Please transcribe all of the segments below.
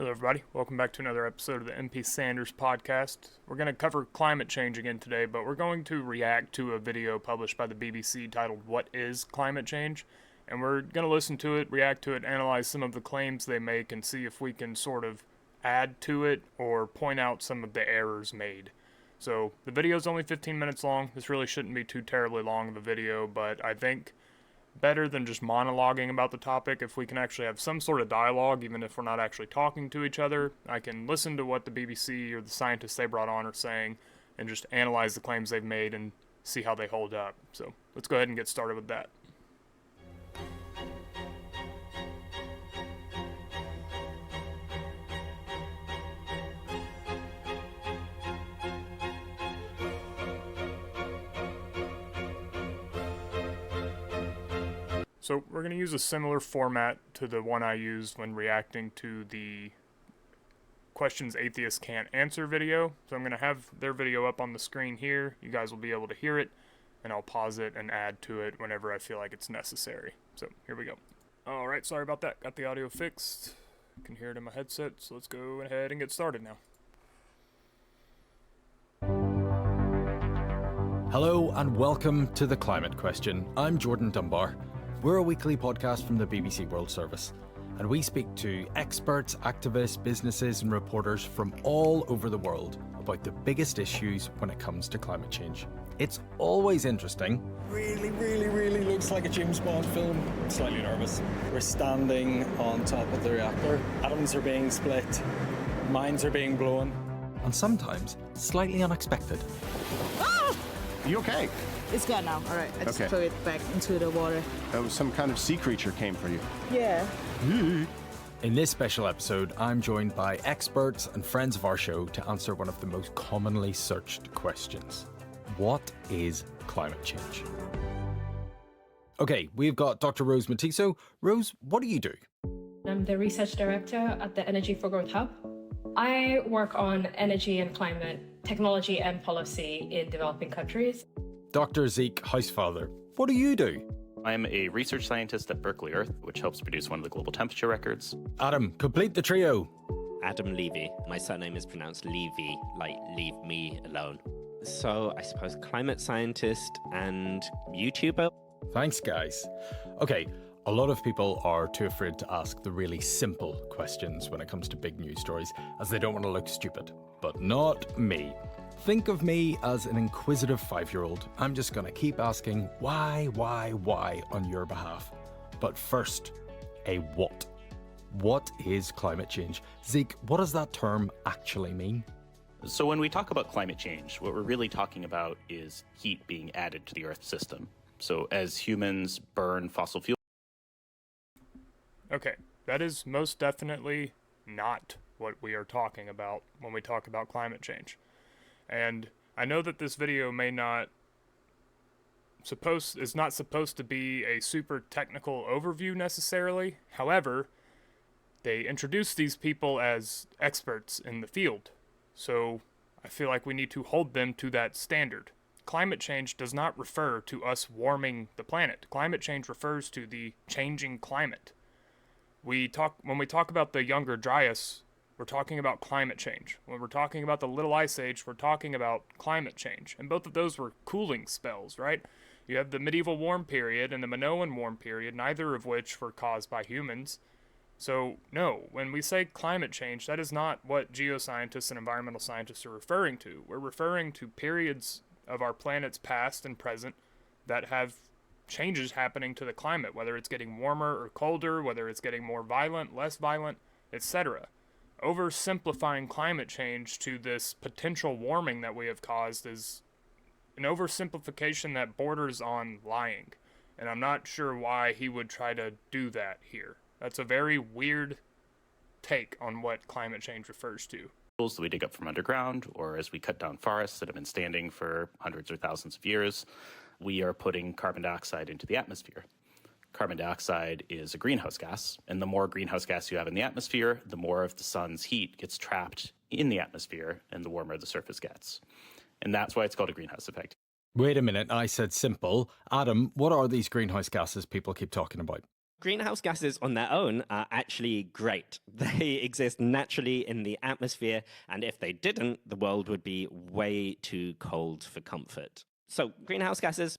Hello, everybody. Welcome back to another episode of the MP Sanders podcast. We're going to cover climate change again today, but we're going to react to a video published by the BBC titled "What is Climate Change?" And we're going to listen to it, react to it, analyze some of the claims they make, and see if we can sort of add to it or point out some of the errors made. So the video is only 15 minutes long. This really shouldn't be too terribly long of a video, but I think better than just monologuing about the topic if we can actually have some sort of dialogue, even if we're not actually talking to each other. I can listen to what the BBC or the scientists they brought on are saying and just analyze the claims they've made and see how they hold up. So let's go ahead and get started with that. So we're going to use a similar format to the one I used when reacting to the questions atheists can't answer video. So I'm going to have their video up on the screen here. You guys will be able to hear it, and I'll pause it and add to it whenever I feel like it's necessary. So here we go. Alright, sorry about that. Got the audio fixed. You can hear it in my headset, so let's go ahead and get started now. Hello and welcome to The Climate Question. I'm Jordan Dunbar. We're a weekly podcast from the BBC World Service, and we speak to experts, activists, businesses and reporters from all over the world about the biggest issues when it comes to climate change. It's always interesting. Really looks like a James Bond film. I'm slightly nervous. We're standing on top of the reactor. Atoms are being split. Minds are being blown. And sometimes slightly unexpected. You okay? It's gone now. All right, I just Okay. threw it back into the water. That was some kind of sea creature came for you. Yeah. In this special episode, I'm joined by experts and friends of our show to answer one of the most commonly searched questions. What is climate change? Okay, we've got Dr. Rose Matiso. Rose, what do you do? I'm the research director at the Energy for Growth Hub. I work on energy and climate, technology and policy in developing countries. Dr. Zeke Housefather, what do you do? I'm a research scientist at Berkeley Earth, which helps produce one of the global temperature records. Adam, complete the trio. Adam Levy. My surname is pronounced Levy, like leave me alone. So I suppose climate scientist and YouTuber. Thanks, guys. Okay, a lot of people are too afraid to ask the really simple questions when it comes to big news stories, as they don't want to look stupid. But not me. Think of me as an inquisitive 5-year-old. I'm just going to keep asking why on your behalf. But first, a what? What is climate change? Zeke, what does that term actually mean? So when we talk about climate change, what we're really talking about is heat being added to the Earth system. So as humans burn fossil fuels. Okay, that is most definitely not what we are talking about when we talk about climate change. And I know that this video is not supposed to be a super technical overview necessarily. However, they introduce these people as experts in the field. So I feel like we need to hold them to that standard. Climate change does not refer to us warming the planet. Climate change refers to the changing climate. When we talk about the Younger Dryas, we're talking about climate change. When we're talking about the Little Ice Age, we're talking about climate change. And both of those were cooling spells, right? You have the medieval warm period and the Minoan warm period, neither of which were caused by humans. So, no, when we say climate change, that is not what geoscientists and environmental scientists are referring to. We're referring to periods of our planet's past and present that have changes happening to the climate, whether it's getting warmer or colder, whether it's getting more violent, less violent, etc. Oversimplifying climate change to this potential warming that we have caused is an oversimplification that borders on lying. And I'm not sure why he would try to do that here. That's a very weird take on what climate change refers to. That we dig up from underground, or as we cut down forests that have been standing for hundreds or thousands of years, we are putting carbon dioxide into the atmosphere. Carbon dioxide is a greenhouse gas, and the more greenhouse gas you have in the atmosphere, the more of the sun's heat gets trapped in the atmosphere, and the warmer the surface gets. And that's why it's called a greenhouse effect. Wait a minute, I said simple. Adam, what are these greenhouse gases people keep talking about? Greenhouse gases on their own are actually great. They exist naturally in the atmosphere, and if they didn't, the world would be way too cold for comfort. So, greenhouse gases.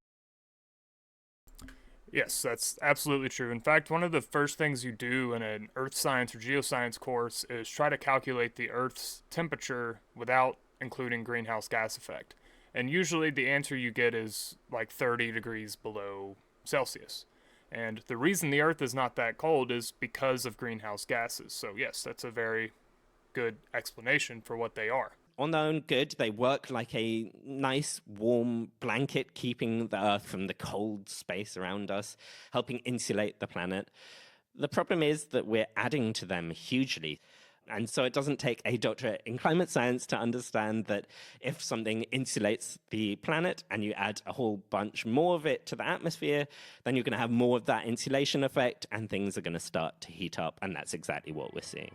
Yes, that's absolutely true. In fact, one of the first things you do in an earth science or geoscience course is try to calculate the Earth's temperature without including greenhouse gas effect. And usually the answer you get is like 30 degrees below Celsius. And the reason the Earth is not that cold is because of greenhouse gases. So, yes, that's a very good explanation for what they are. On their own, good. They work like a nice warm blanket, keeping the Earth from the cold space around us, helping insulate the planet. The problem is that we're adding to them hugely. And so it doesn't take a doctorate in climate science to understand that if something insulates the planet and you add a whole bunch more of it to the atmosphere, then you're going to have more of that insulation effect and things are going to start to heat up. And that's exactly what we're seeing.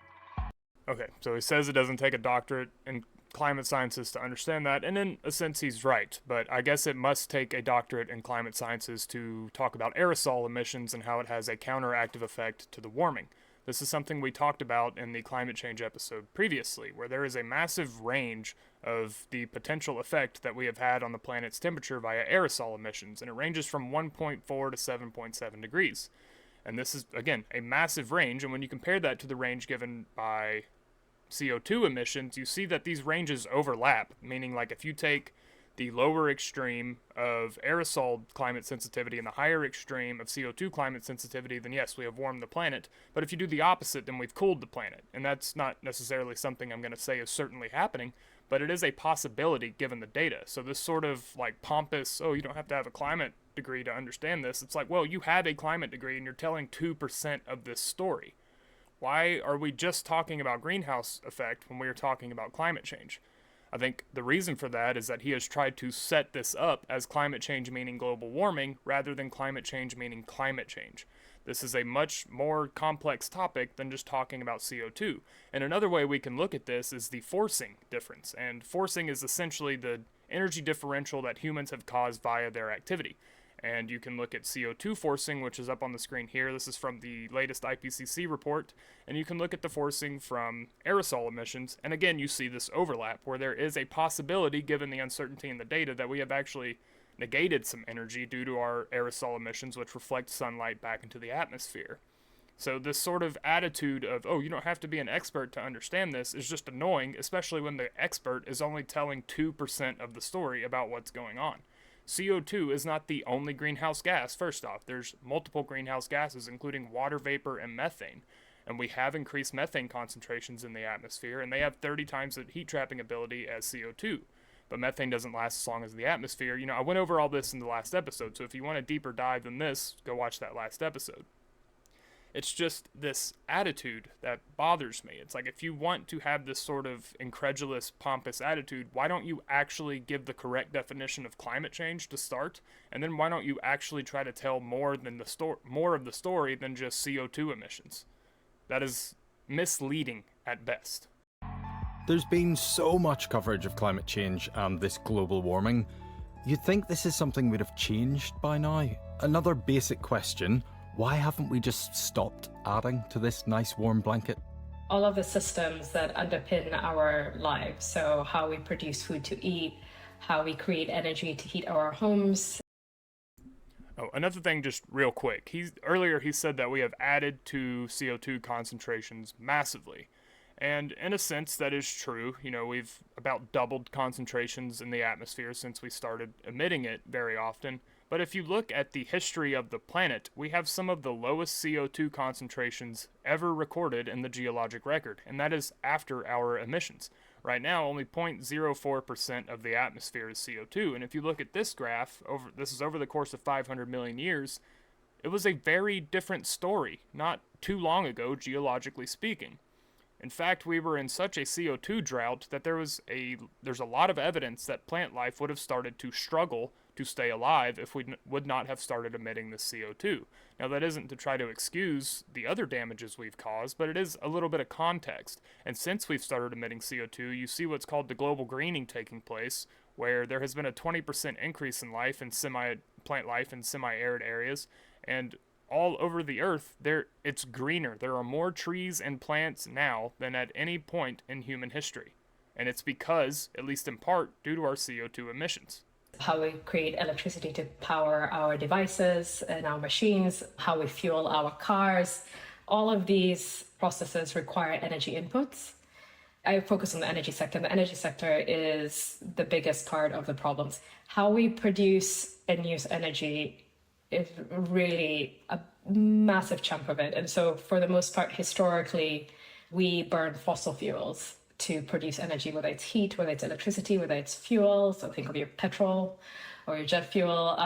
Okay, so he says it doesn't take a doctorate in climate sciences to understand that, and in a sense he's right, but I guess it must take a doctorate in climate sciences to talk about aerosol emissions and how it has a counteractive effect to the warming. This is something we talked about in the climate change episode previously, where there is a massive range of the potential effect that we have had on the planet's temperature via aerosol emissions, and it ranges from 1.4 to 7.7 degrees. And this is, again, a massive range, and when you compare that to the range given by CO2 emissions, you see that these ranges overlap, meaning like if you take the lower extreme of aerosol climate sensitivity and the higher extreme of CO2 climate sensitivity, then yes, we have warmed the planet. But if you do the opposite, then we've cooled the planet. And that's not necessarily something I'm going to say is certainly happening, but it is a possibility given the data. So this sort of like pompous, oh, you don't have to have a climate degree to understand this. It's like, well, you have a climate degree and you're telling 2% of this story. Why are we just talking about greenhouse effect when we are talking about climate change? I think the reason for that is that he has tried to set this up as climate change meaning global warming rather than climate change meaning climate change. This is a much more complex topic than just talking about CO2. And another way we can look at this is the forcing difference. And forcing is essentially the energy differential that humans have caused via their activity. And you can look at CO2 forcing, which is up on the screen here. This is from the latest IPCC report. And you can look at the forcing from aerosol emissions. And again, you see this overlap where there is a possibility, given the uncertainty in the data, that we have actually negated some energy due to our aerosol emissions, which reflect sunlight back into the atmosphere. So this sort of attitude of, oh, you don't have to be an expert to understand this is just annoying, especially when the expert is only telling 2% of the story about what's going on. CO2 is not the only greenhouse gas, first off. There's multiple greenhouse gases, including water vapor and methane. And we have increased methane concentrations in the atmosphere, and they have 30 times the heat trapping ability as CO2. But methane doesn't last as long as the atmosphere. I went over all this in the last episode, so if you want a deeper dive than this, go watch that last episode. It's just this attitude that bothers me. It's like, if you want to have this sort of incredulous, pompous attitude, why don't you actually give the correct definition of climate change to start? And then why don't you actually try to tell more of the story than just CO2 emissions? That is misleading at best. There's been so much coverage of climate change and this global warming. You'd think this is something would have changed by now. Another basic question: why haven't we just stopped adding to this nice warm blanket? All of the systems that underpin our lives, so how we produce food to eat, how we create energy to heat our homes. Oh, another thing, just real quick. Earlier he said that we have added to CO2 concentrations massively. And in a sense, that is true. We've about doubled concentrations in the atmosphere since we started emitting it very often. But if you look at the history of the planet, we have some of the lowest CO2 concentrations ever recorded in the geologic record, and that is after our emissions. Right now, only 0.04% of the atmosphere is CO2, and if you look at this graph, this is over the course of 500 million years, it was a very different story, not too long ago, geologically speaking. In fact, we were in such a CO2 drought that there's a lot of evidence that plant life would have started to struggle to stay alive if we would not have started emitting this CO2. Now, that isn't to try to excuse the other damages we've caused, but it is a little bit of context. And since we've started emitting CO2, you see what's called the global greening taking place, where there has been a 20% increase in plant life in semi-arid areas, and all over the earth, it's greener. There are more trees and plants now than at any point in human history. And it's because, at least in part, due to our CO2 emissions. How we create electricity to power our devices and our machines, how we fuel our cars. All of these processes require energy inputs. I focus on the energy sector. The energy sector is the biggest part of the problems. How we produce and use energy is really a massive chunk of it. And so for the most part, historically, we burn fossil fuels to produce energy, whether it's heat, whether it's electricity, whether it's fuel. So think of your petrol or your jet fuel.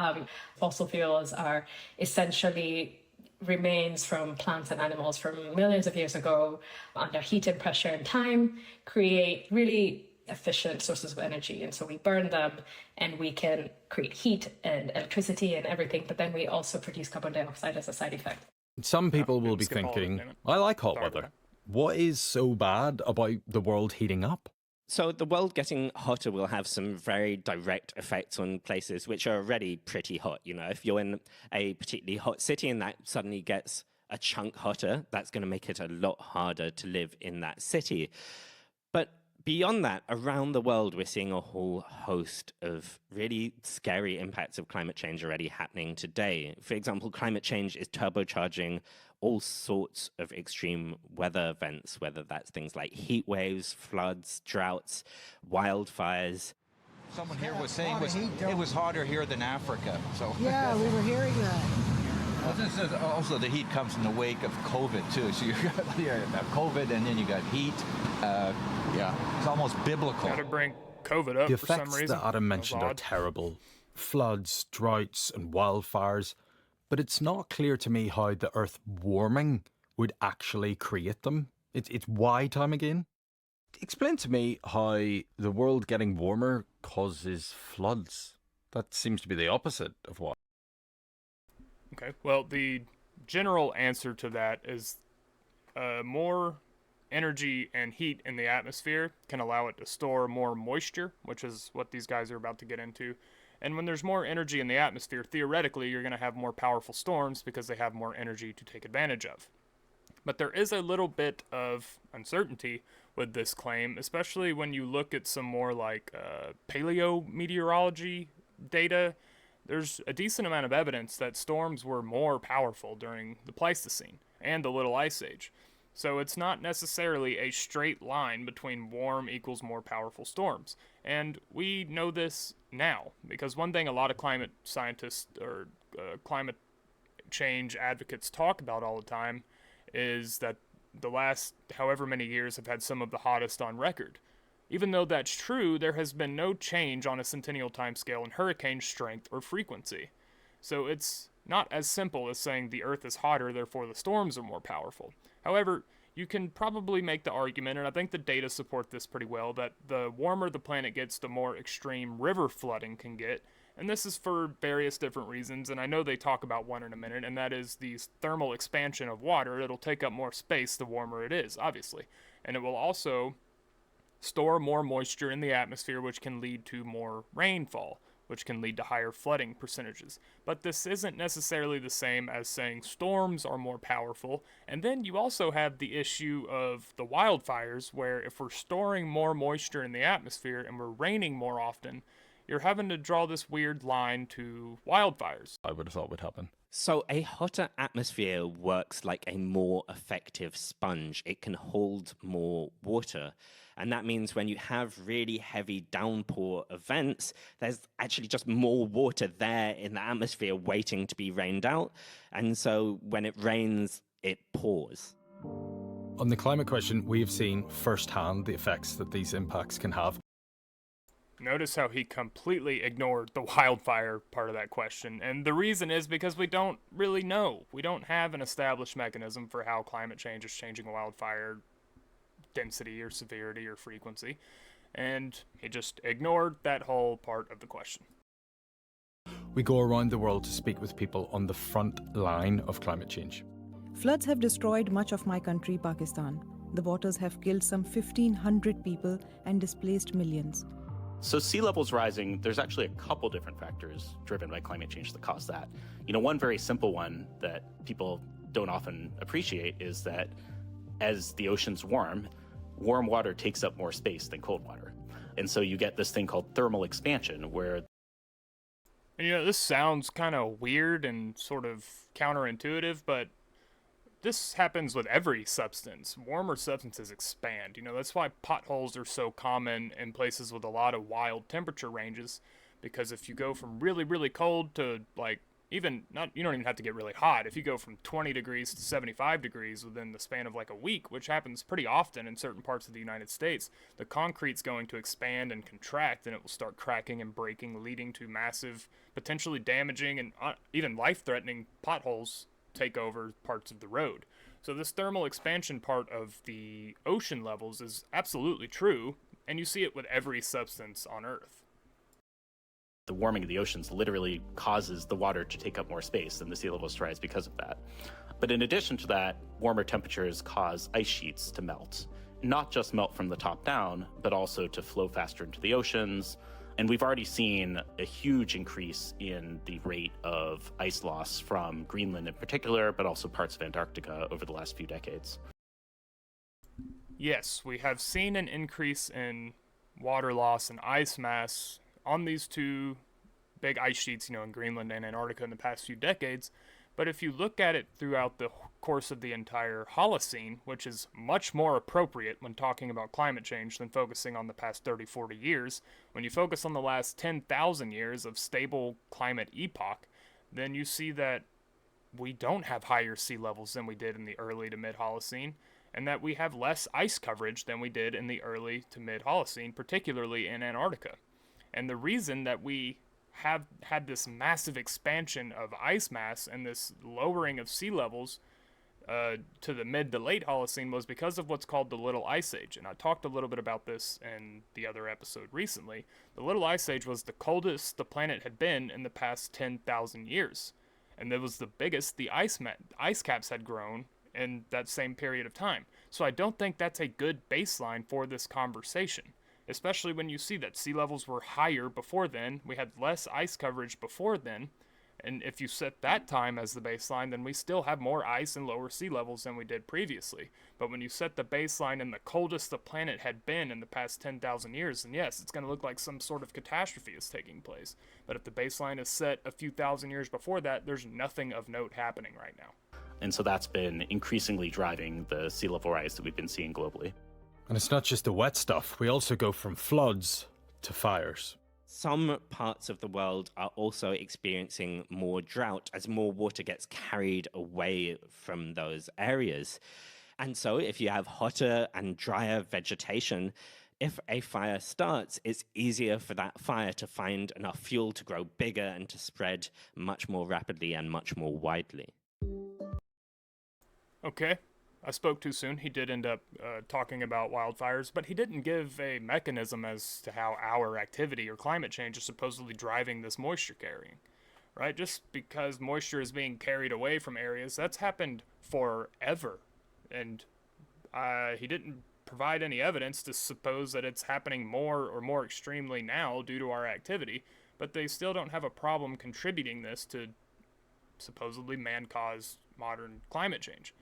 Fossil fuels are essentially remains from plants and animals from millions of years ago under heat and pressure and time, create really efficient sources of energy. And so we burn them and we can create heat and electricity and everything, but then we also produce carbon dioxide as a side effect. Some people will be thinking, I like hot weather. What is so bad about the world heating up? So the world getting hotter will have some very direct effects on places which are already pretty hot. You know, if you're in a particularly hot city and that suddenly gets a chunk hotter, that's going to make it a lot harder to live in that city. But beyond that, around the world, we're seeing a whole host of really scary impacts of climate change already happening today. For example, climate change is turbocharging all sorts of extreme weather events, whether that's things like heat waves, floods, droughts, wildfires. Someone here was saying it was hotter here than Africa. So yeah, we were hearing that. Also, the heat comes in the wake of COVID too. So you got COVID, and then you got heat. Yeah, it's almost biblical. Got to bring COVID up the for some effects reason. that Adam mentioned are terrible. Floods, droughts, and wildfires. But it's not clear to me how the Earth warming would actually create them. It's why time again? Explain to me how the world getting warmer causes floods. That seems to be the opposite of what. Okay, well, the general answer to that is more energy and heat in the atmosphere can allow it to store more moisture, which is what these guys are about to get into. And when there's more energy in the atmosphere, theoretically, you're going to have more powerful storms because they have more energy to take advantage of. But there is a little bit of uncertainty with this claim, especially when you look at some more like paleometeorology data. There's a decent amount of evidence that storms were more powerful during the Pleistocene and the Little Ice Age. So it's not necessarily a straight line between warm equals more powerful storms. And we know this now, because one thing a lot of climate scientists or climate change advocates talk about all the time is that the last however many years have had some of the hottest on record. Even though that's true, there has been no change on a centennial timescale in hurricane strength or frequency. So it's not as simple as saying the Earth is hotter, therefore the storms are more powerful. However, you can probably make the argument, and I think the data support this pretty well, that the warmer the planet gets, the more extreme river flooding can get. And this is for various different reasons, and I know they talk about one in a minute, and that is the thermal expansion of water. It'll take up more space the warmer it is, obviously. And it will also store more moisture in the atmosphere, which can lead to more rainfall, which can lead to higher flooding percentages. But this isn't necessarily the same as saying storms are more powerful. And then you also have the issue of the wildfires, where if we're storing more moisture in the atmosphere and we're raining more often, you're having to draw this weird line to wildfires. I would have thought would happen. So a hotter atmosphere works like a more effective sponge. It can hold more water. And that means when you have really heavy downpour events, there's actually just more water there in the atmosphere waiting to be rained out. And so when it rains, it pours. On the climate question, we have seen firsthand the effects that these impacts can have. Notice how he completely ignored the wildfire part of that question. And the reason is because we don't really know. We don't have an established mechanism for how climate change is changing wildfire density or severity or frequency. And he just ignored that whole part of the question. We go around the world to speak with people on the front line of climate change. Floods have destroyed much of my country, Pakistan. The waters have killed some 1,500 people and displaced millions. So sea levels rising, there's actually a couple different factors driven by climate change that cause that. One very simple one that people don't often appreciate is that as the oceans warm water takes up more space than cold water. And so you get this thing called thermal expansion where... And this sounds kind of weird and sort of counterintuitive, but this happens with every substance. Warmer substances expand. That's why potholes are so common in places with a lot of wild temperature ranges, because if you go from really, really cold to you don't even have to get really hot. If you go from 20 degrees to 75 degrees within the span of a week, which happens pretty often in certain parts of the United States, the concrete's going to expand and contract, and it will start cracking and breaking, leading to massive, potentially damaging and even life-threatening potholes take over parts of the road. So this thermal expansion part of the ocean levels is absolutely true, and you see it with every substance on Earth. The warming of the oceans literally causes the water to take up more space and the sea levels to rise because of that. But in addition to that, warmer temperatures cause ice sheets to melt. Not just melt from the top down, but also to flow faster into the oceans. And we've already seen a huge increase in the rate of ice loss from Greenland in particular, but also parts of Antarctica over the last few decades. Yes, we have seen an increase in water loss and ice mass on these two big ice sheets, in Greenland and Antarctica in the past few decades. But if you look at it throughout the course of the entire Holocene, which is much more appropriate when talking about climate change than focusing on the past 30, 40 years, when you focus on the last 10,000 years of stable climate epoch, then you see that we don't have higher sea levels than we did in the early to mid-Holocene, and that we have less ice coverage than we did in the early to mid-Holocene, particularly in Antarctica. And the reason that we have had this massive expansion of ice mass and this lowering of sea levels to the mid to late Holocene was because of what's called the Little Ice Age. And I talked a little bit about this in the other episode recently. The Little Ice Age was the coldest the planet had been in the past 10,000 years. And it was the biggest the ice caps had grown in that same period of time. So I don't think that's a good baseline for this conversation, especially when you see that sea levels were higher before then, we had less ice coverage before then, and if you set that time as the baseline, then we still have more ice and lower sea levels than we did previously. But when you set the baseline in the coldest the planet had been in the past 10,000 years, then yes, it's going to look like some sort of catastrophe is taking place. But if the baseline is set a few thousand years before that, there's nothing of note happening right now. And so that's been increasingly driving the sea level rise that we've been seeing globally. And it's not just the wet stuff. We also go from floods to fires. Some parts of the world are also experiencing more drought as more water gets carried away from those areas. And so if you have hotter and drier vegetation, if a fire starts, it's easier for that fire to find enough fuel to grow bigger and to spread much more rapidly and much more widely. Okay. I spoke too soon. He did end up talking about wildfires, but he didn't give a mechanism as to how our activity or climate change is supposedly driving this moisture carrying, right? Just because moisture is being carried away from areas, that's happened forever. And he didn't provide any evidence to suppose that it's happening more or more extremely now due to our activity, but they still don't have a problem contributing this to supposedly man-caused modern climate change.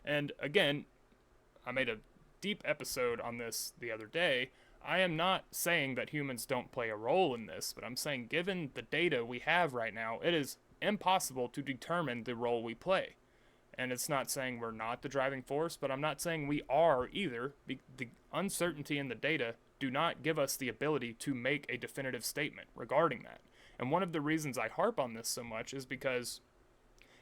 And again, I made a deep episode on this the other day. I am not saying that humans don't play a role in this, but I'm saying given the data we have right now, it is impossible to determine the role we play. And it's not saying we're not the driving force, but I'm not saying we are either. The uncertainty in the data do not give us the ability to make a definitive statement regarding that. And one of the reasons I harp on this so much is because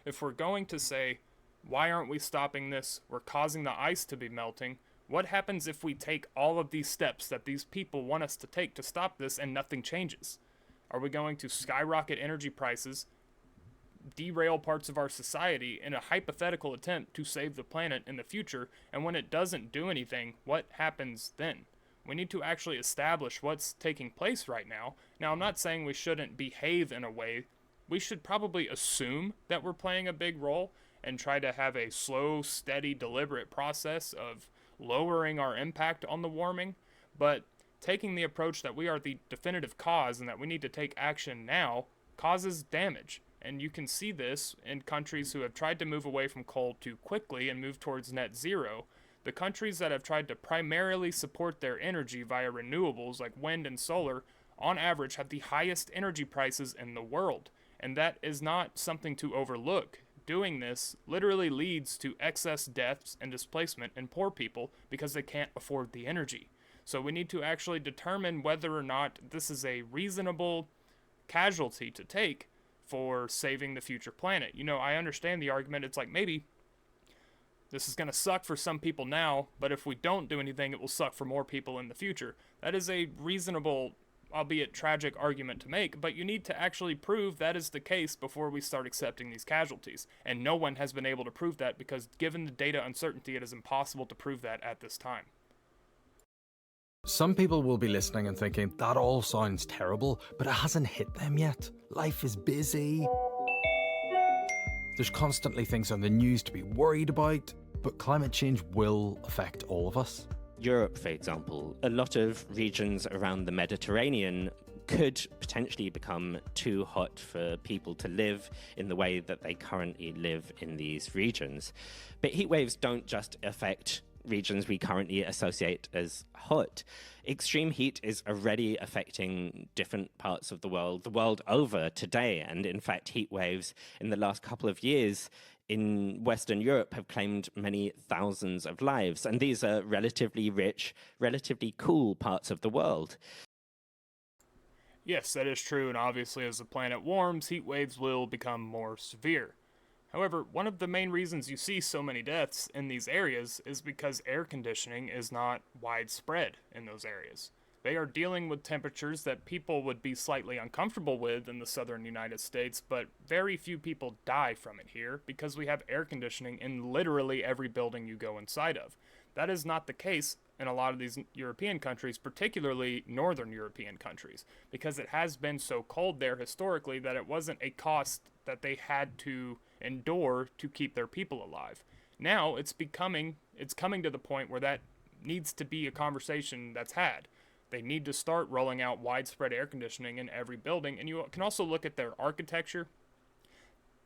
if we're going to say, why aren't we stopping this? We're causing the ice to be melting. What happens if we take all of these steps that these people want us to take to stop this and nothing changes? Are we going to skyrocket energy prices, derail parts of our society in a hypothetical attempt to save the planet in the future, and when it doesn't do anything, what happens then? We need to actually establish what's taking place right now. Now, I'm not saying we shouldn't behave in a way. We should probably assume that we're playing a big role and try to have a slow, steady, deliberate process of lowering our impact on the warming. But taking the approach that we are the definitive cause and that we need to take action now causes damage. And you can see this in countries who have tried to move away from coal too quickly and move towards net zero. The countries that have tried to primarily support their energy via renewables like wind and solar, on average, have the highest energy prices in the world. And that is not something to overlook. Doing this literally leads to excess deaths and displacement in poor people because they can't afford the energy. So we need to actually determine whether or not this is a reasonable casualty to take for saving the future planet. You know, I understand the argument. It's like, maybe this is going to suck for some people now, but if we don't do anything, it will suck for more people in the future. That is a reasonable, albeit tragic, argument to make, but you need to actually prove that is the case before we start accepting these casualties. And no one has been able to prove that because, given the data uncertainty, it is impossible to prove that at this time. Some people will be listening and thinking, that all sounds terrible, but it hasn't hit them yet. Life is busy. There's constantly things on the news to be worried about, but climate change will affect all of us. Europe, for example, a lot of regions around the Mediterranean could potentially become too hot for people to live in the way that they currently live in these regions. But heat waves don't just affect regions we currently associate as hot. Extreme heat is already affecting different parts of the world over today. And in fact, heat waves in the last couple of years in Western Europe have claimed many thousands of lives. And these are relatively rich, relatively cool parts of the world. Yes, that is true, and obviously as the planet warms, heat waves will become more severe. However, one of the main reasons you see so many deaths in these areas is because air conditioning is not widespread in those areas. They are dealing with temperatures that people would be slightly uncomfortable with in the southern United States, but very few people die from it here because we have air conditioning in literally every building you go inside of. That is not the case in a lot of these European countries, particularly northern European countries, because it has been so cold there historically that it wasn't a cost that they had to endure to keep their people alive. Now it's coming to the point where that needs to be a conversation that's had. They need to start rolling out widespread air conditioning in every building, and you can also look at their architecture.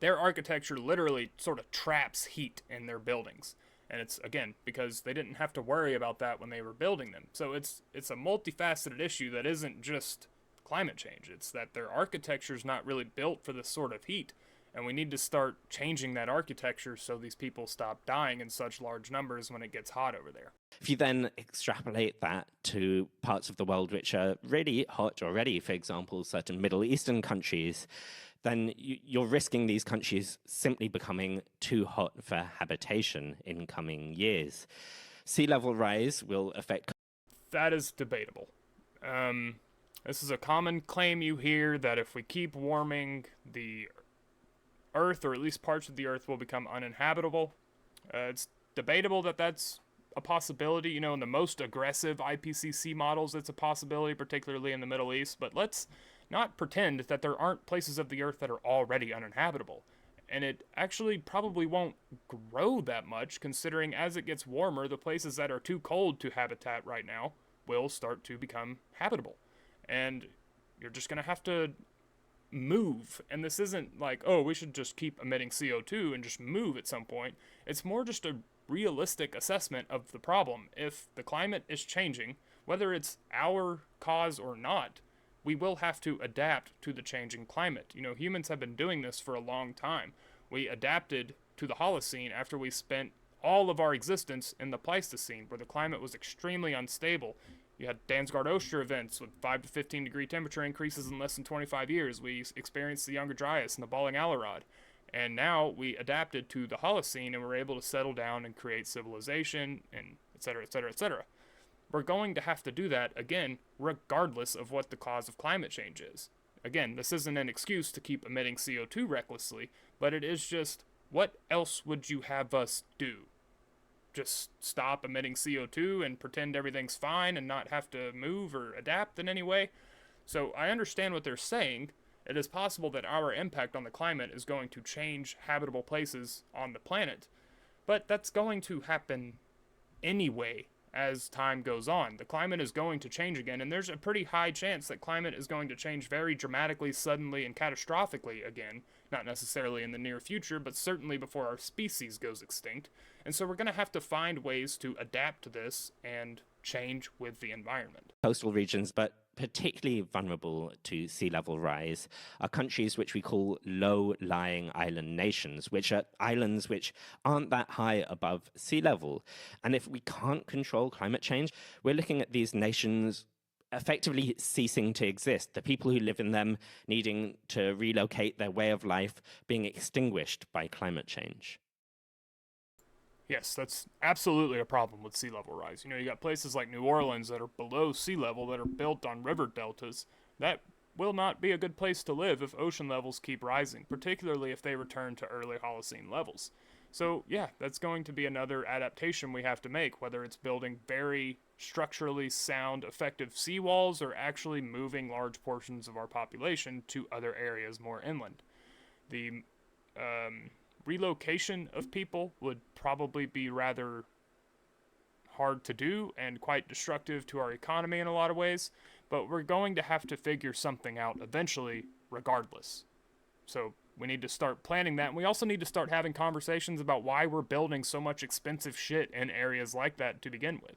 Their architecture literally sort of traps heat in their buildings. And it's, again, because they didn't have to worry about that when they were building them. So it's a multifaceted issue that isn't just climate change. It's that their architecture is not really built for this sort of heat. And we need to start changing that architecture so these people stop dying in such large numbers when it gets hot over there. If you then extrapolate that to parts of the world which are really hot already, for example, certain Middle Eastern countries, then you're risking these countries simply becoming too hot for habitation in coming years. Sea level rise will affect... That is debatable. This is a common claim you hear that if we keep warming, the Earth, or at least parts of the Earth, will become uninhabitable. It's debatable that that's a possibility. You know, in the most aggressive IPCC models, it's a possibility, particularly in the Middle East. But let's not pretend that there aren't places of the Earth that are already uninhabitable. And it actually probably won't grow that much, considering as it gets warmer, the places that are too cold to habitat right now will start to become habitable. And you're just going to have to move. And this isn't like, oh, we should just keep emitting CO2 and just move at some point. It's more just a realistic assessment of the problem. If the climate is changing, whether it's our cause or not, we will have to adapt to the changing climate. You know, humans have been doing this for a long time. We adapted to the Holocene after we spent all of our existence in the Pleistocene, where the climate was extremely unstable. You had Dansgaard-Oster events with 5 to 15 degree temperature increases in less than 25 years. We experienced the Younger Dryas and the Balling-Alarod. And now we adapted to the Holocene and we're able to settle down and create civilization and et cetera, et cetera, et cetera. We're going to have to do that, again, regardless of what the cause of climate change is. Again, this isn't an excuse to keep emitting CO2 recklessly, but it is just, what else would you have us do? Just stop emitting CO2 and pretend everything's fine and not have to move or adapt in any way? So I understand what they're saying. It is possible that our impact on the climate is going to change habitable places on the planet, but that's going to happen anyway. as time goes on. The climate is going to change again, and there's a pretty high chance that climate is going to change very dramatically, suddenly, and catastrophically again. Not necessarily in the near future, but certainly before our species goes extinct. And so we're going to have to find ways to adapt to this and change with the environment. Coastal regions, but particularly vulnerable to sea level rise, are countries which we call low-lying island nations, which are islands which aren't that high above sea level. And if we can't control climate change, we're looking at these nations effectively ceasing to exist, the people who live in them needing to relocate their way of life, being extinguished by climate change. Yes, that's absolutely a problem with sea level rise. You got places like New Orleans that are below sea level that are built on river deltas. That will not be a good place to live if ocean levels keep rising, particularly if they return to early Holocene levels. So, yeah, that's going to be another adaptation we have to make, whether it's building very structurally sound, effective seawalls or actually moving large portions of our population to other areas more inland. The relocation of people would probably be rather hard to do and quite destructive to our economy in a lot of ways, but we're going to have to figure something out eventually regardless. So we need to start planning that, and we also need to start having conversations about why we're building so much expensive shit in areas like that to begin with,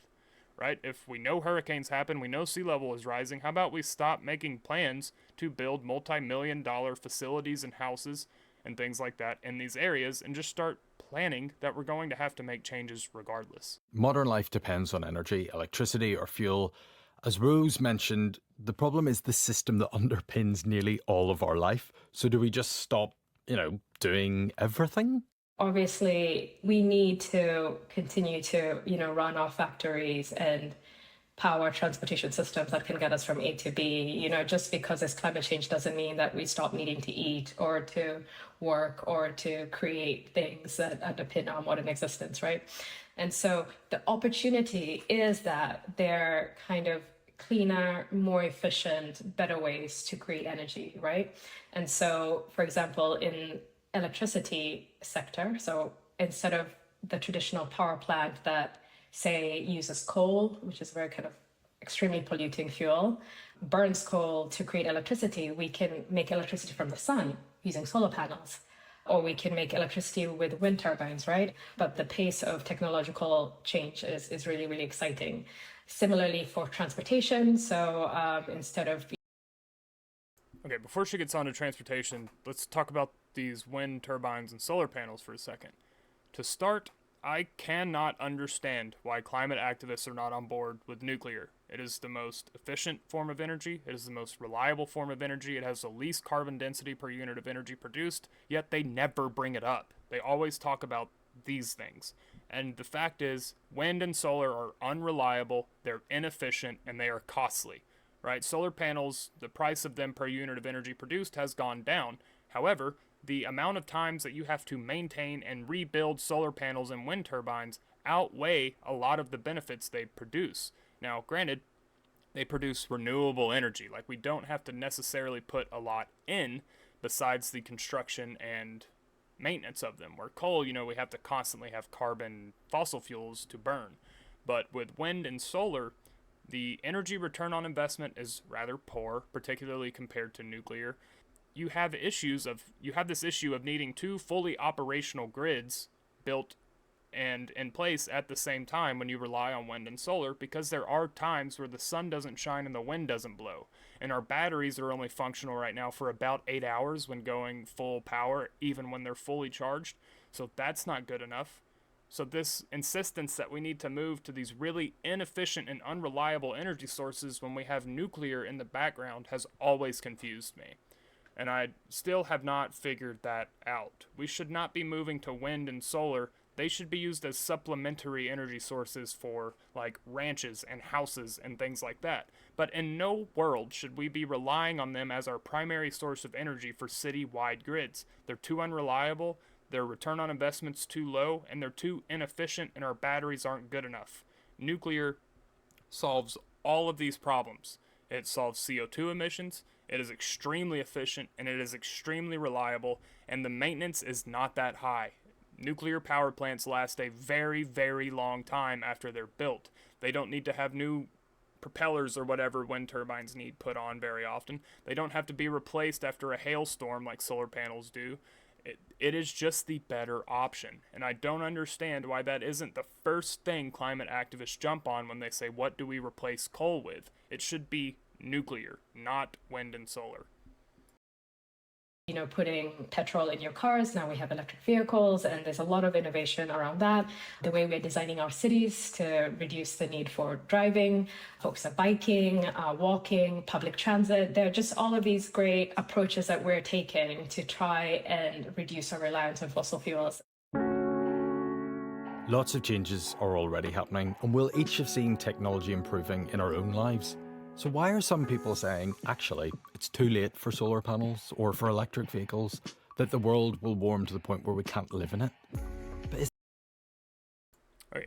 right? If we know hurricanes happen, we know sea level is rising, how about we stop making plans to build multi-million-dollar facilities and houses and things like that in these areas and just start planning that we're going to have to make changes regardless. Modern life depends on energy, electricity, or fuel. As Rose mentioned, the problem is the system that underpins nearly all of our life. So do we just stop, doing everything? Obviously, we need to continue to, run our factories and power transportation systems that can get us from A to B. Just because there's climate change doesn't mean that we stop needing to eat or to work or to create things that underpin our modern existence, right? And so the opportunity is that there are kind of cleaner, more efficient, better ways to create energy, right? And so, for example, in electricity sector, so instead of the traditional power plant that say uses coal, which is a very kind of extremely polluting fuel, burns coal to create electricity, we can make electricity from the sun using solar panels. Or we can make electricity with wind turbines, right? But the pace of technological change is really, really exciting. Similarly for transportation, so instead of... Okay, before she gets on to transportation, let's talk about these wind turbines and solar panels for a second. To start, I cannot understand why climate activists are not on board with nuclear. It is the most efficient form of energy. It is the most reliable form of energy. It has the least carbon density per unit of energy produced, yet they never bring it up. They always talk about these things. And the fact is, wind and solar are unreliable, they're inefficient, and they are costly. Right? Solar panels, the price of them per unit of energy produced has gone down. However, the amount of times that you have to maintain and rebuild solar panels and wind turbines outweigh a lot of the benefits they produce. Now, granted, they produce renewable energy. Like, we don't have to necessarily put a lot in besides the construction and maintenance of them. Where coal, we have to constantly have carbon fossil fuels to burn. But with wind and solar, the energy return on investment is rather poor, particularly compared to nuclear. You have this issue of needing two fully operational grids built and in place at the same time when you rely on wind and solar, because there are times where the sun doesn't shine and the wind doesn't blow. And our batteries are only functional right now for about 8 hours when going full power, even when they're fully charged. So that's not good enough. So this insistence that we need to move to these really inefficient and unreliable energy sources when we have nuclear in the background has always confused me. And I still have not figured that out. We should not be moving to wind and solar. They should be used as supplementary energy sources for, like, ranches and houses and things like that. But in no world should we be relying on them as our primary source of energy for city-wide grids. They're too unreliable, their return on investment's too low, and they're too inefficient, and our batteries aren't good enough. Nuclear solves all of these problems. It solves CO2 emissions, it is extremely efficient, and it is extremely reliable, and the maintenance is not that high. Nuclear power plants last a very, very long time after they're built. They don't need to have new propellers or whatever wind turbines need put on very often. They don't have to be replaced after a hailstorm like solar panels do. It is just the better option. And I don't understand why that isn't the first thing climate activists jump on when they say, what do we replace coal with? It should be nuclear, not wind and solar. Putting petrol in your cars. Now we have electric vehicles, and there's a lot of innovation around that. The way we're designing our cities to reduce the need for driving, folks are biking, walking, public transit. There are just all of these great approaches that we're taking to try and reduce our reliance on fossil fuels. Lots of changes are already happening, and we'll each have seen technology improving in our own lives. So why are some people saying, actually, it's too late for solar panels or for electric vehicles, that the world will warm to the point where we can't live in it?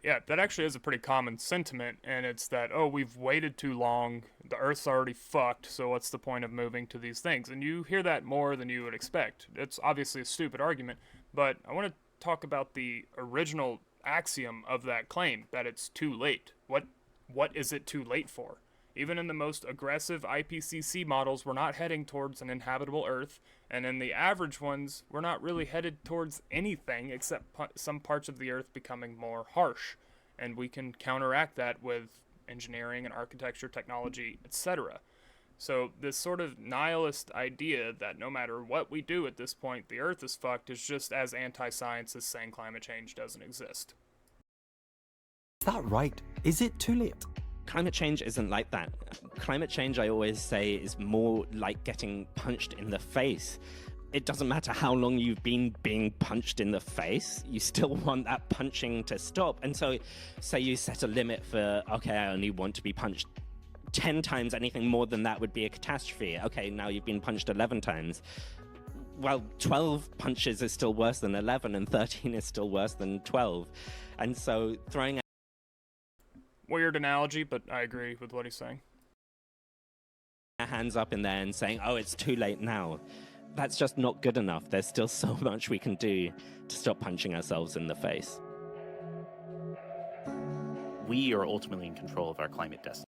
Yeah, that actually is a pretty common sentiment, and it's that, oh, we've waited too long, the Earth's already fucked, so what's the point of moving to these things? And you hear that more than you would expect. It's obviously a stupid argument, but I want to talk about the original axiom of that claim, that it's too late. What is it too late for? Even in the most aggressive IPCC models, we're not heading towards an inhabitable Earth, and in the average ones, we're not really headed towards anything except some parts of the Earth becoming more harsh. And we can counteract that with engineering and architecture, technology, etc. So this sort of nihilist idea that no matter what we do at this point, the Earth is fucked is just as anti-science as saying climate change doesn't exist. Is that right? Is it too late? Climate change isn't like that. Climate change, I always say, is more like getting punched in the face. It doesn't matter how long you've been being punched in the face, you still want that punching to stop. And so, say you set a limit for, okay, I only want to be punched 10 times, anything more than that would be a catastrophe. Okay, now you've been punched 11 times. Well, 12 punches is still worse than 11, and 13 is still worse than 12. And so throwing Weird analogy, but I agree with what he's saying. our hands up in there and saying, oh, it's too late now, that's just not good enough. There's still so much we can do to stop punching ourselves in the face. We are ultimately in control of our climate destiny.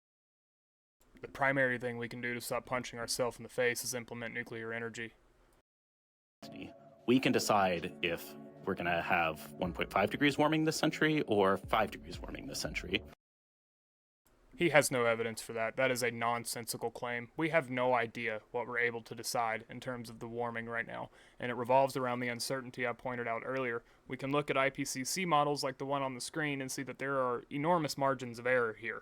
The primary thing we can do to stop punching ourselves in the face is implement nuclear energy. We can decide if we're going to have 1.5 degrees warming this century or 5 degrees warming this century. He has no evidence for that. That is a nonsensical claim. We have no idea what we're able to decide in terms of the warming right now, and it revolves around the uncertainty I pointed out earlier. We can look at IPCC models like the one on the screen and see that there are enormous margins of error here,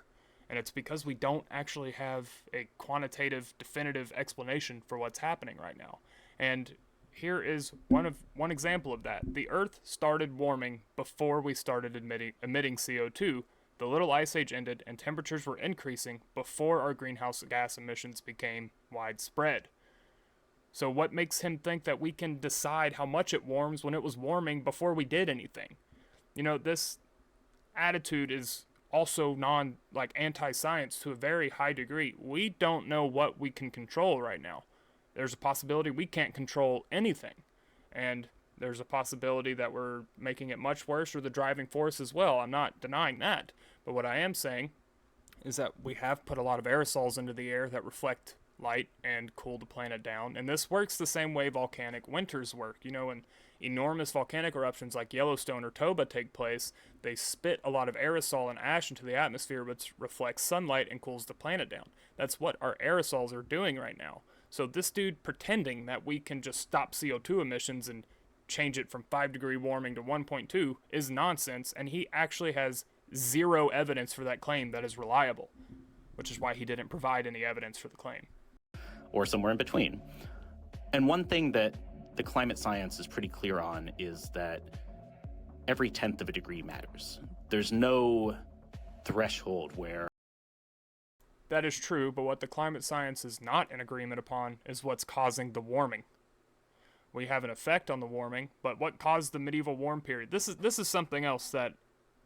and it's because we don't actually have a quantitative, definitive explanation for what's happening right now. And here is one example of that. The Earth started warming before we started emitting CO2. The Little Ice Age ended, and temperatures were increasing before our greenhouse gas emissions became widespread. So what makes him think that we can decide how much it warms when it was warming before we did anything? You know, this attitude is also anti-science to a very high degree. We don't know what we can control right now. There's a possibility we can't control anything. And there's a possibility that we're making it much worse, or the driving force as well. I'm not denying that. But what I am saying is that we have put a lot of aerosols into the air that reflect light and cool the planet down. And this works the same way volcanic winters work. You know, when enormous volcanic eruptions like Yellowstone or Toba take place, they spit a lot of aerosol and ash into the atmosphere, which reflects sunlight and cools the planet down. That's what our aerosols are doing right now. So this dude pretending that we can just stop CO2 emissions and change it from 5-degree warming to 1.2 is nonsense, and he actually has zero evidence for that claim that is reliable, which is why he didn't provide any evidence for the claim. Or somewhere in between. And one thing that the climate science is pretty clear on is that every 1/10 of a degree matters. There's no threshold where... That is true, but what the climate science is not in agreement upon is what's causing the warming. We have an effect on the warming, but what caused the medieval warm period? This is something else that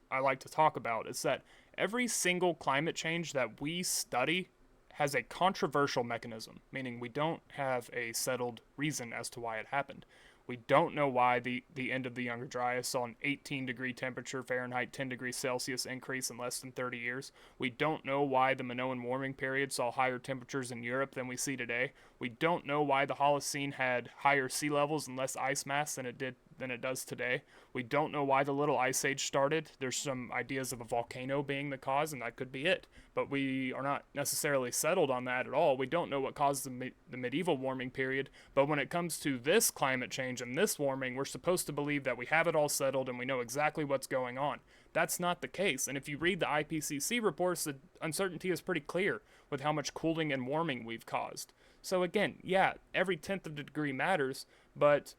I like to talk about, is that every single climate change that we study has a controversial mechanism, meaning we don't have a settled reason as to why it happened. We don't know why the end of the Younger Dryas saw an 18-degree temperature Fahrenheit, 10 degrees Celsius increase in less than 30 years. We don't know why the Minoan warming period saw higher temperatures in Europe than we see today. We don't know why the Holocene had higher sea levels and less ice mass than it does today. We don't know why the Little Ice Age started. There's some ideas of a volcano being the cause, and that could be it. But we are not necessarily settled on that at all. We don't know what caused the medieval warming period. But when it comes to this climate change and this warming, we're supposed to believe that we have it all settled and we know exactly what's going on. That's not the case. And if you read the IPCC reports, the uncertainty is pretty clear with how much cooling and warming we've caused. So again, yeah, every tenth of a degree matters, but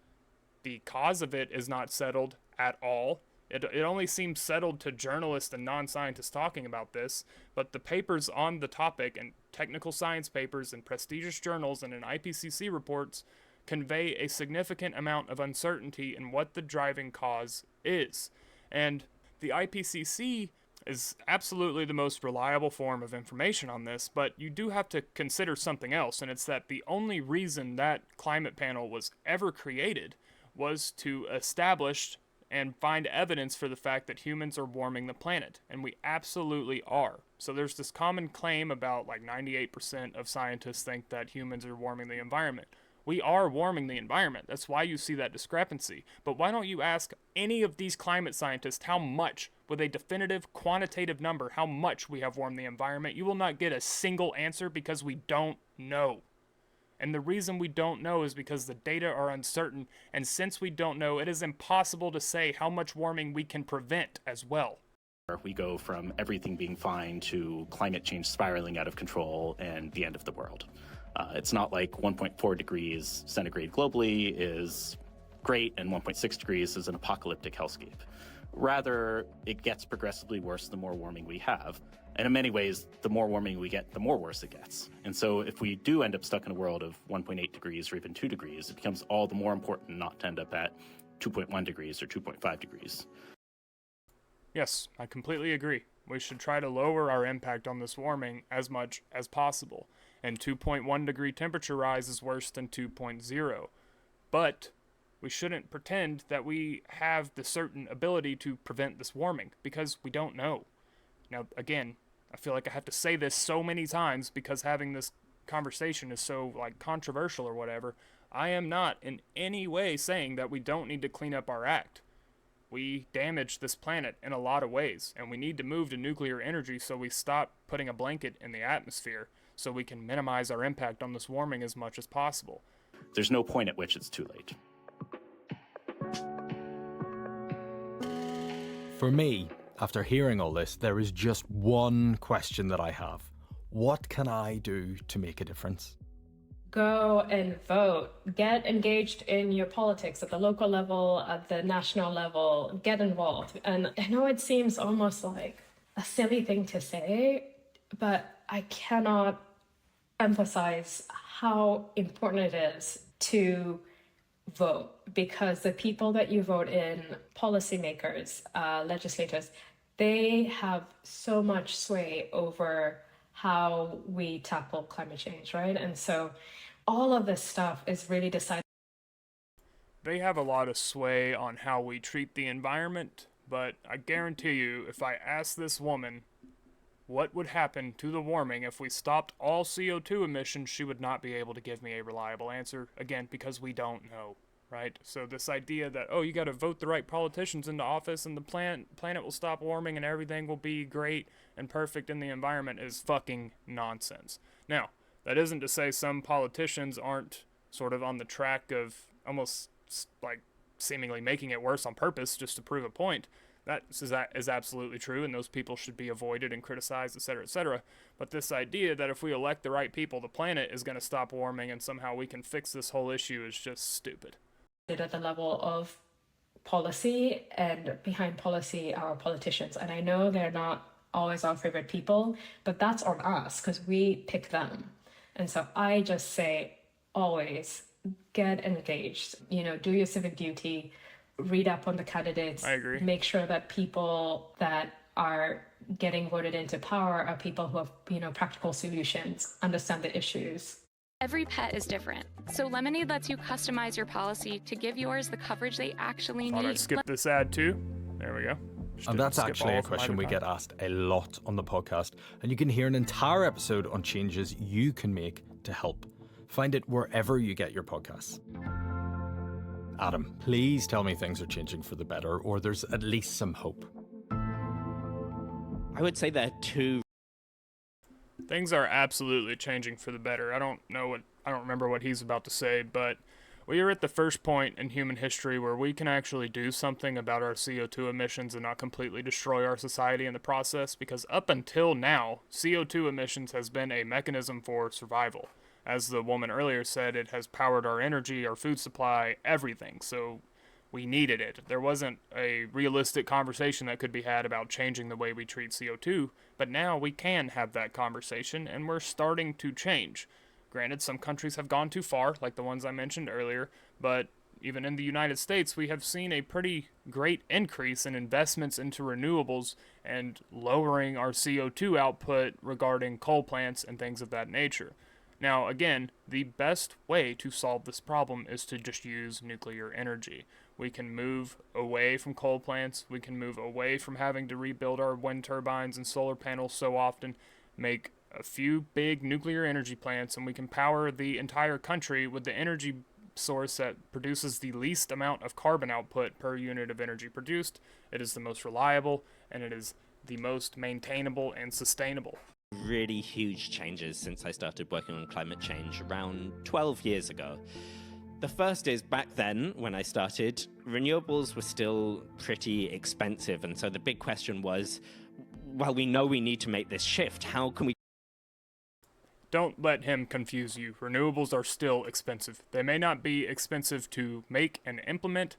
the cause of it is not settled at all. It only seems settled to journalists and non-scientists talking about this, but the papers on the topic and technical science papers in prestigious journals and in IPCC reports convey a significant amount of uncertainty in what the driving cause is. And the IPCC is absolutely the most reliable form of information on this, but you do have to consider something else, and it's that the only reason that climate panel was ever created was to establish and find evidence for the fact that humans are warming the planet, and we absolutely are. So there's this common claim about like 98% of scientists think that humans are warming the environment. We are warming the environment. That's why you see that discrepancy. But why don't you ask any of these climate scientists how much, with a definitive quantitative number, how much we have warmed the environment? You will not get a single answer because we don't know. And the reason we don't know is because the data are uncertain, and since we don't know, it is impossible to say how much warming we can prevent as well. We go from everything being fine to climate change spiraling out of control and the end of the world. It's not like 1.4 degrees centigrade globally is great and 1.6 degrees is an apocalyptic hellscape. Rather, it gets progressively worse the more warming we have. And in many ways, the more warming we get, the more worse it gets. And so if we do end up stuck in a world of 1.8 degrees or even 2 degrees, it becomes all the more important not to end up at 2.1 degrees or 2.5 degrees. Yes, I completely agree. We should try to lower our impact on this warming as much as possible. And 2.1 degree temperature rise is worse than 2.0. But we shouldn't pretend that we have the certain ability to prevent this warming, because we don't know. Now, again, I feel like I have to say this so many times because having this conversation is so, like, controversial or whatever. I am not in any way saying that we don't need to clean up our act. We damage this planet in a lot of ways, and we need to move to nuclear energy so we stop putting a blanket in the atmosphere so we can minimize our impact on this warming as much as possible. There's no point at which it's too late. For me, after hearing all this, there is just one question that I have. What can I do to make a difference? Go and vote. Get engaged in your politics at the local level, at the national level. Get involved. And I know it seems almost like a silly thing to say, but I cannot emphasize how important it is to vote, because the people that you vote in, policymakers, legislators, they have so much sway over how we tackle climate change, right? And so all of this stuff is really decided. They have a lot of sway on how we treat the environment, but I guarantee you, if I asked this woman what would happen to the warming if we stopped all CO2 emissions, she would not be able to give me a reliable answer, again, because we don't know, right? So this idea that, oh, you got to vote the right politicians into office and the planet will stop warming and everything will be great and perfect in the environment is fucking nonsense. Now, that isn't to say some politicians aren't sort of on the track of almost like seemingly making it worse on purpose just to prove a point. That is absolutely true, and those people should be avoided and criticized, etc., etc. But this idea that if we elect the right people, the planet is going to stop warming and somehow we can fix this whole issue is just stupid. At the level of policy, and behind policy are politicians. And I know they're not always our favorite people, but that's on us because we pick them. And so I just say, always get engaged, do your civic duty, read up on the candidates. I agree. Make sure that people that are getting voted into power are people who have, practical solutions, understand the issues. Every pet is different, so Lemonade lets you customize your policy to give yours the coverage they actually Thought I'd need. skip this ad too. There we go. Just And didn't that's skip actually all a of my question we content. get asked a lot on the podcast, and you can hear an entire episode on changes you can make to help. Find it wherever you get your podcasts. Adam, please tell me things are changing for the better, or there's at least some hope. I would say there are two. Things are absolutely changing for the better. I don't remember what he's about to say, but we are at the first point in human history where we can actually do something about our CO2 emissions and not completely destroy our society in the process, because up until now, CO2 emissions has been a mechanism for survival. As the woman earlier said, it has powered our energy, our food supply, everything. So we needed it. There wasn't a realistic conversation that could be had about changing the way we treat CO2, but now we can have that conversation, and we're starting to change. Granted, some countries have gone too far, like the ones I mentioned earlier, but even in the United States, we have seen a pretty great increase in investments into renewables and lowering our CO2 output regarding coal plants and things of that nature. Now, again, the best way to solve this problem is to just use nuclear energy. We can move away from coal plants, we can move away from having to rebuild our wind turbines and solar panels so often, make a few big nuclear energy plants, and we can power the entire country with the energy source that produces the least amount of carbon output per unit of energy produced. It is the most reliable, and it is the most maintainable and sustainable. Really huge changes since I started working on climate change around 12 years ago. The first is, back then, when I started, renewables were still pretty expensive, and so the big question was, well, we know we need to make this shift. How can we? Don't let him confuse you. Renewables are still expensive. They may not be expensive to make and implement,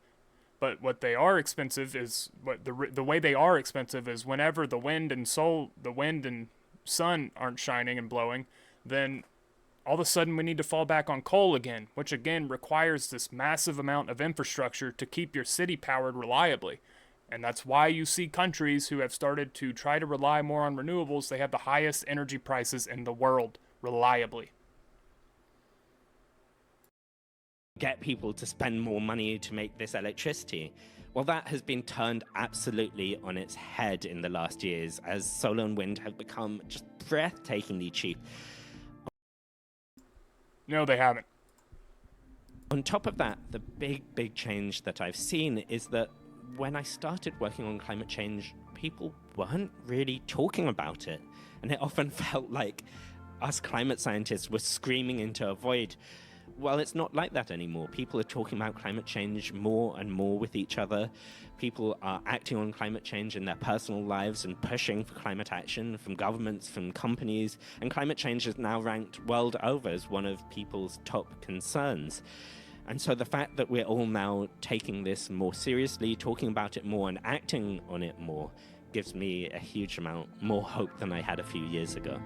but what they are expensive is the way they are expensive is whenever the wind and sun aren't shining and blowing, then all of a sudden we need to fall back on coal again, which again requires this massive amount of infrastructure to keep your city powered reliably. And that's why you see countries who have started to try to rely more on renewables, they have the highest energy prices in the world, reliably. Get people to spend more money to make this electricity. Well, that has been turned absolutely on its head in the last years, as solar and wind have become just breathtakingly cheap. No, they haven't. On top of that, the big change that I've seen is that when I started working on climate change, people weren't really talking about it. And it often felt like us climate scientists were screaming into a void. Well, it's not like that anymore. People are talking about climate change more and more with each other. People are acting on climate change in their personal lives and pushing for climate action from governments, from companies. And climate change is now ranked world over as one of people's top concerns. And so the fact that we're all now taking this more seriously, talking about it more and acting on it more, gives me a huge amount more hope than I had a few years ago.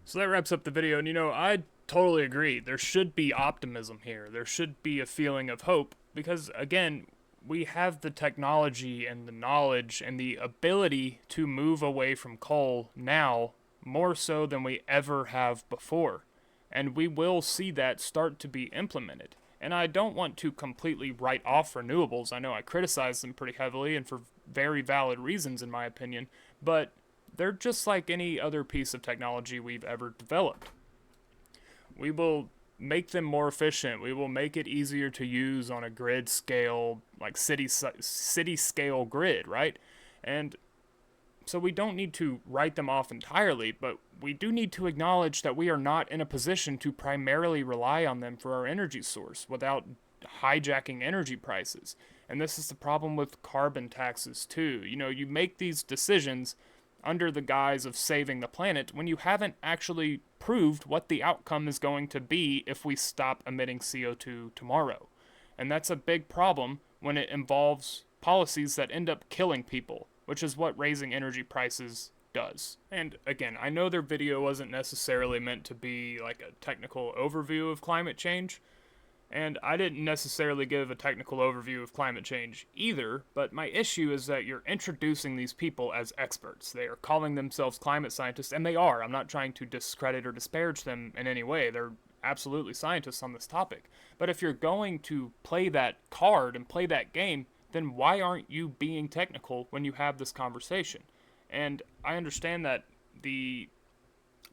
So that wraps up the video, and I totally agree. There should be optimism here. There should be a feeling of hope, because again, we have the technology and the knowledge and the ability to move away from coal now more so than we ever have before. And we will see that start to be implemented. And I don't want to completely write off renewables. I know I criticize them pretty heavily and for very valid reasons in my opinion, but they're just like any other piece of technology we've ever developed. We will make them more efficient. We will make it easier to use on a grid scale, like city scale grid, right? And so we don't need to write them off entirely, but we do need to acknowledge that we are not in a position to primarily rely on them for our energy source without hijacking energy prices. And this is the problem with carbon taxes too. You make these decisions under the guise of saving the planet when you haven't actually proved what the outcome is going to be if we stop emitting CO2 tomorrow. And that's a big problem when it involves policies that end up killing people, which is what raising energy prices does. And again, I know their video wasn't necessarily meant to be like a technical overview of climate change, And I didn't necessarily give a technical overview of climate change either, but my issue is that you're introducing these people as experts. They are calling themselves climate scientists, and they are. I'm not trying to discredit or disparage them in any way. They're absolutely scientists on this topic. But if you're going to play that card and play that game, then why aren't you being technical when you have this conversation? And I understand that the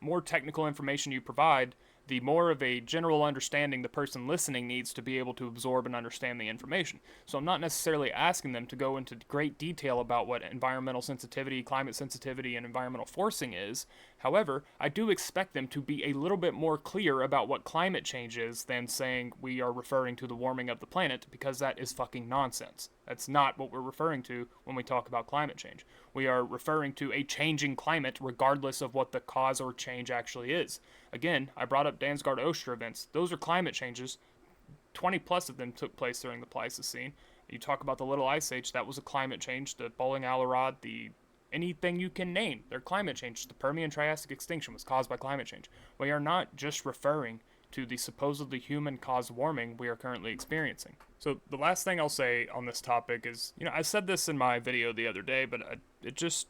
more technical information you provide, the more of a general understanding the person listening needs to be able to absorb and understand the information. So I'm not necessarily asking them to go into great detail about what environmental sensitivity, climate sensitivity, and environmental forcing is. However, I do expect them to be a little bit more clear about what climate change is than saying we are referring to the warming of the planet, because that is fucking nonsense. That's not what we're referring to when we talk about climate change. We are referring to a changing climate regardless of what the cause or change actually is. Again, I brought up Dansgaard Oster events. Those are climate changes. 20 plus of them took place during the Pleistocene. You talk about the Little Ice Age, that was a climate change. The bowling alley rod, anything you can name, they're climate change. The Permian Triassic extinction was caused by climate change. We are not just referring to the supposedly human-caused warming we are currently experiencing. So the last thing I'll say on this topic is, I said this in my video the other day, but it just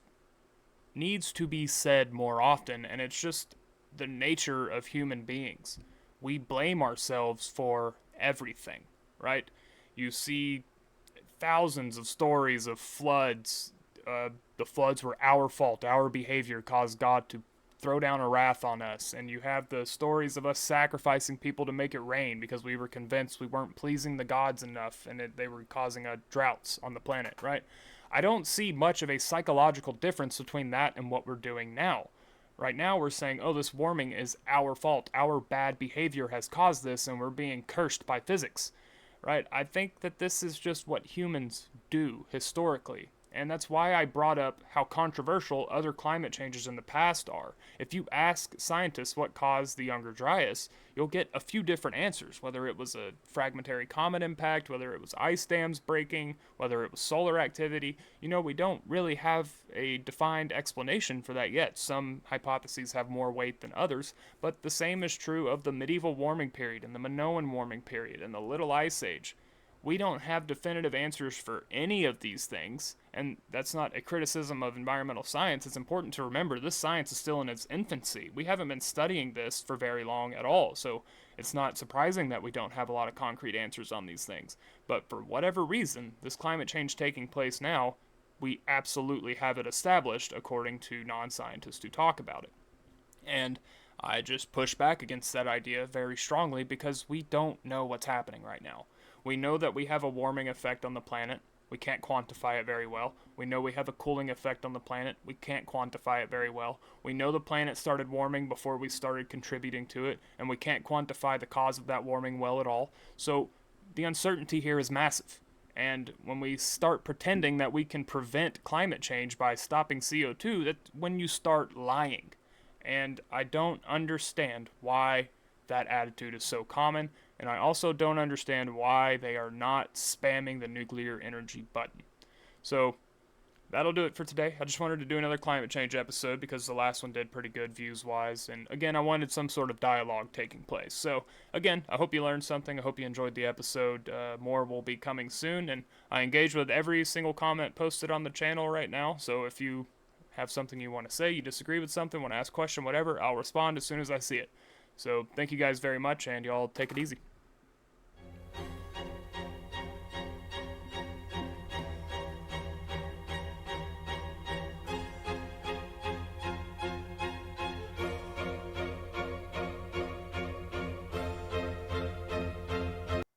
needs to be said more often, and it's just the nature of human beings. We blame ourselves for everything, right? You see thousands of stories of floods. The floods were our fault. Our behavior caused God to throw down a wrath on us. And you have the stories of us sacrificing people to make it rain because we were convinced we weren't pleasing the gods enough and they were causing droughts on the planet, right? I don't see much of a psychological difference between that and what we're doing now. Right now we're saying, oh, this warming is our fault. Our bad behavior has caused this and we're being cursed by physics, right? I think that this is just what humans do historically. And that's why I brought up how controversial other climate changes in the past are. If you ask scientists what caused the Younger Dryas, you'll get a few different answers, whether it was a fragmentary comet impact, whether it was ice dams breaking, whether it was solar activity. We don't really have a defined explanation for that yet. Some hypotheses have more weight than others, but the same is true of the medieval warming period and the Minoan warming period and the Little Ice Age. We don't have definitive answers for any of these things, and that's not a criticism of environmental science. It's important to remember this science is still in its infancy. We haven't been studying this for very long at all, so it's not surprising that we don't have a lot of concrete answers on these things. But for whatever reason, this climate change taking place now, we absolutely have it established according to non-scientists who talk about it. And I just push back against that idea very strongly because we don't know what's happening right now. We know that we have a warming effect on the planet. We can't quantify it very well. We know we have a cooling effect on the planet. We can't quantify it very well. We know the planet started warming before we started contributing to it, and we can't quantify the cause of that warming well at all. So the uncertainty here is massive. And when we start pretending that we can prevent climate change by stopping CO2, that's when you start lying. And I don't understand why that attitude is so common, and I also don't understand why they are not spamming the nuclear energy button. So that'll do it for today. I just wanted to do another climate change episode because the last one did pretty good views-wise, and again, I wanted some sort of dialogue taking place. So again, I hope you learned something. I hope you enjoyed the episode. More will be coming soon, and I engage with every single comment posted on the channel right now, so if you have something you want to say, you disagree with something, want to ask a question, whatever, I'll respond as soon as I see it. So thank you guys very much, and y'all take it easy.